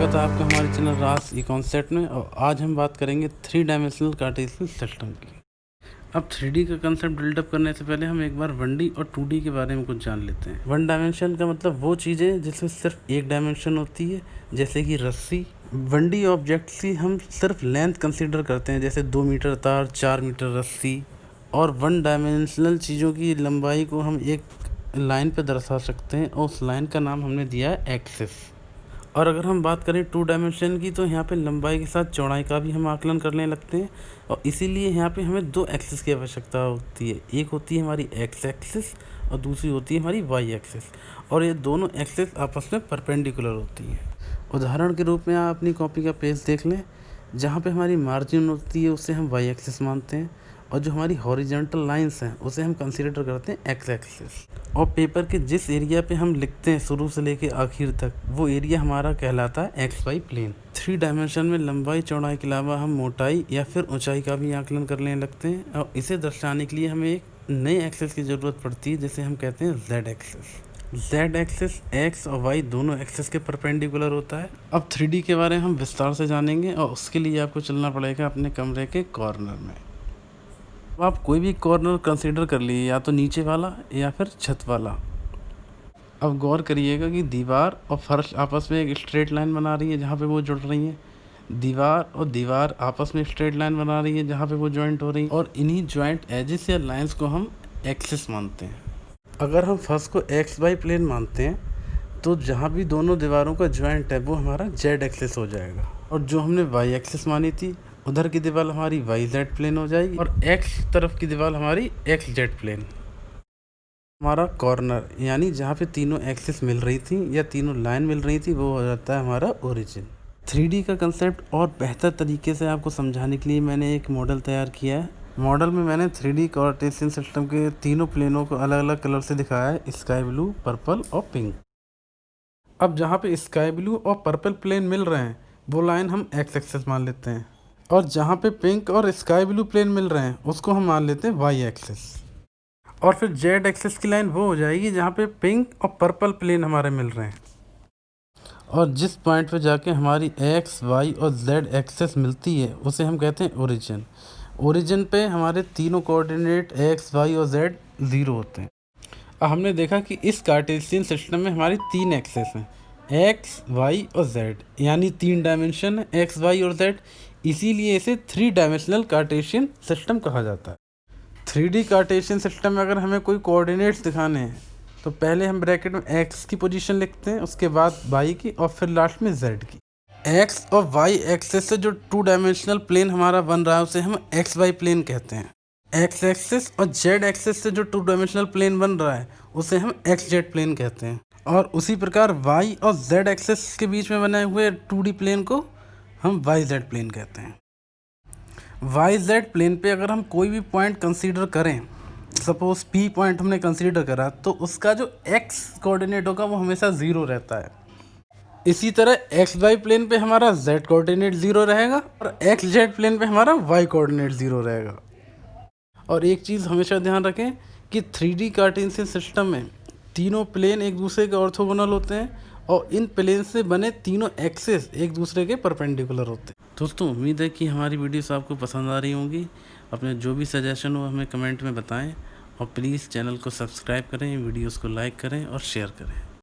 स्वागत है आपका हमारे चैनल रास ई कॉन्सेप्ट में। और आज हम बात करेंगे 3 डायमेंशनल कार्टेशियन सिस्टम की। अब 3D का कंसेप्ट बिल्डअप करने से पहले हम एक बार 1D और 2D के बारे में कुछ जान लेते हैं। 1 डायमेंशन का मतलब वो चीज़ें जिसमें सिर्फ एक डायमेंशन होती है, जैसे कि रस्सी। 1D ऑब्जेक्ट्स की हम सिर्फ लेंथ कंसीडर करते हैं, जैसे 2 मीटर तार, 4 मीटर रस्सी। और 1 डायमेंशनल चीज़ों की लंबाई को हम एक लाइन पे दर्शा सकते हैं और उस लाइन का नाम हमने दिया है एक्सिस। और अगर हम बात करें 2 डायमेंशन की, तो यहाँ पे लंबाई के साथ चौड़ाई का भी हम आकलन करने लगते हैं। और इसीलिए यहाँ पे हमें 2 एक्सिस की आवश्यकता होती है। एक होती है हमारी एक्स एक्सिस और दूसरी होती है हमारी वाई एक्सिस। और ये दोनों एक्सिस आपस में परपेंडिकुलर होती हैं। उदाहरण के रूप में आप अपनी कॉपी का पेज देख लें, जहाँ पे हमारी मार्जिन होती है उसे हम वाई एक्सिस मानते हैं, और जो हमारी हॉरिजॉन्टल लाइंस हैं उसे हम कंसीडर करते हैं एक्स एक्सिस। और पेपर के जिस एरिया पे हम लिखते हैं शुरू से लेके आखिर तक, वो एरिया हमारा कहलाता है एक्स वाई प्लेन। 3 डायमेंशन में लंबाई चौड़ाई के अलावा हम मोटाई या फिर ऊंचाई का भी आकलन करने लगते हैं। और इसे दर्शाने के लिए हमें एक नए एक्सिस की ज़रूरत पड़ती है, जिसे हम कहते हैं Z axis. Z axis x और वाई दोनों एक्सिस के परपेंडिकुलर होता है। अब 3D के बारे में हम विस्तार से जानेंगे, और उसके लिए आपको चलना पड़ेगा अपने कमरे के कॉर्नर में। आप कोई भी कॉर्नर कंसीडर कर लीजिए, या तो नीचे वाला या फिर छत वाला। अब गौर करिएगा कि दीवार और फर्श आपस में एक स्ट्रेट लाइन बना रही है जहाँ पे वो जुड़ रही हैं। दीवार और दीवार आपस में स्ट्रेट लाइन बना रही है जहाँ पे वो जॉइंट हो रही है, और इन्हीं जॉइंट एजेस या लाइंस को हम एक्सिस मानते हैं। अगर हम फर्श को एक्स वाई प्लेन मानते हैं, तो जहाँ भी दोनों दीवारों का जॉइंट है वो हमारा जेड एक्सिस हो जाएगा। और जो हमने वाई एक्सिस मानी थी, उधर की दीवार हमारी वाई जेड प्लेन हो जाएगी, और एक्स तरफ की दीवार हमारी एक्स जेड प्लेन। हमारा कॉर्नर यानी जहाँ पे तीनों एक्सिस मिल रही थी या तीनों लाइन मिल रही थी, वो हो जाता है हमारा ओरिजिन। 3D का कंसेप्ट और बेहतर तरीके से आपको समझाने के लिए मैंने एक मॉडल तैयार किया है। मॉडल में मैंने 3D कार्टेशियन सिस्टम के तीनों प्लेनों को अलग अलग कलर से दिखाया है, स्काई ब्लू, पर्पल और पिंक। अब जहाँ पे स्काई ब्लू और पर्पल प्लेन मिल रहे हैं, वो लाइन हम एक्स एक्सिस मान लेते हैं। और जहाँ पे पिंक और स्काई ब्लू प्लेन मिल रहे हैं, उसको हम मान लेते हैं वाई एक्सिस। और फिर जेड एक्सिस की लाइन वो हो जाएगी जहाँ पे पिंक और पर्पल प्लेन हमारे मिल रहे हैं। और जिस पॉइंट पे जाके हमारी एक्स वाई और जेड एक्सिस मिलती है, उसे हम कहते हैं ओरिजिन। ओरिजिन पे हमारे तीनों कोऑर्डिनेट एक्स वाई और जेड 0 होते हैं। अब हमने देखा कि इस कार्टेशियन सिस्टम में हमारी 3 एक्सिस हैं, एक्स वाई और जेड, यानी 3 डायमेंशन है एक्स वाई और जेड। इसीलिए इसे 3 डायमेंशनल कार्टेशियन सिस्टम कहा जाता है। 3D कार्टेशियन सिस्टम में अगर हमें कोई कोऑर्डिनेट्स दिखाने हैं, तो पहले हम ब्रैकेट में एक्स की पोजीशन लिखते हैं, उसके बाद वाई की, और फिर लास्ट में जेड की। एक्स और वाई एक्सिस से जो 2 डायमेंशनल प्लेन हमारा बन रहा है, उसे हम एक्स वाई प्लेन कहते हैं। एक्स एक्सिस और जेड एक्सिस से जो 2 डायमेंशनल प्लेन बन रहा है, उसे हम एक्स जेड प्लेन कहते हैं। और उसी प्रकार वाई और जेड एक्सिस के बीच में बने हुए 2D प्लेन को हम वाई जेड प्लेन कहते हैं। वाई जेड प्लेन पे अगर हम कोई भी पॉइंट कंसीडर करें, सपोज पी पॉइंट हमने कंसीडर करा, तो उसका जो एक्स कोऑर्डिनेट होगा वो हमेशा 0 रहता है। इसी तरह एक्स वाई प्लेन पे हमारा जेड कोऑर्डिनेट 0 रहेगा, और एक्स जेड प्लेन पे हमारा वाई कोऑर्डिनेट 0 रहेगा। और एक चीज़ हमेशा ध्यान रखें कि 3D कार्टेशियन सिस्टम में तीनों प्लेन एक दूसरे के ऑर्थोगोनल होते हैं, और इन प्लेन से बने तीनों एक्सिस एक दूसरे के परपेंडिकुलर होते हैं। दोस्तों, उम्मीद है कि हमारी वीडियोस आपको पसंद आ रही होंगी। अपने जो भी सजेशन हो हमें कमेंट में बताएं, और प्लीज़ चैनल को सब्सक्राइब करें, वीडियोस को लाइक करें और शेयर करें।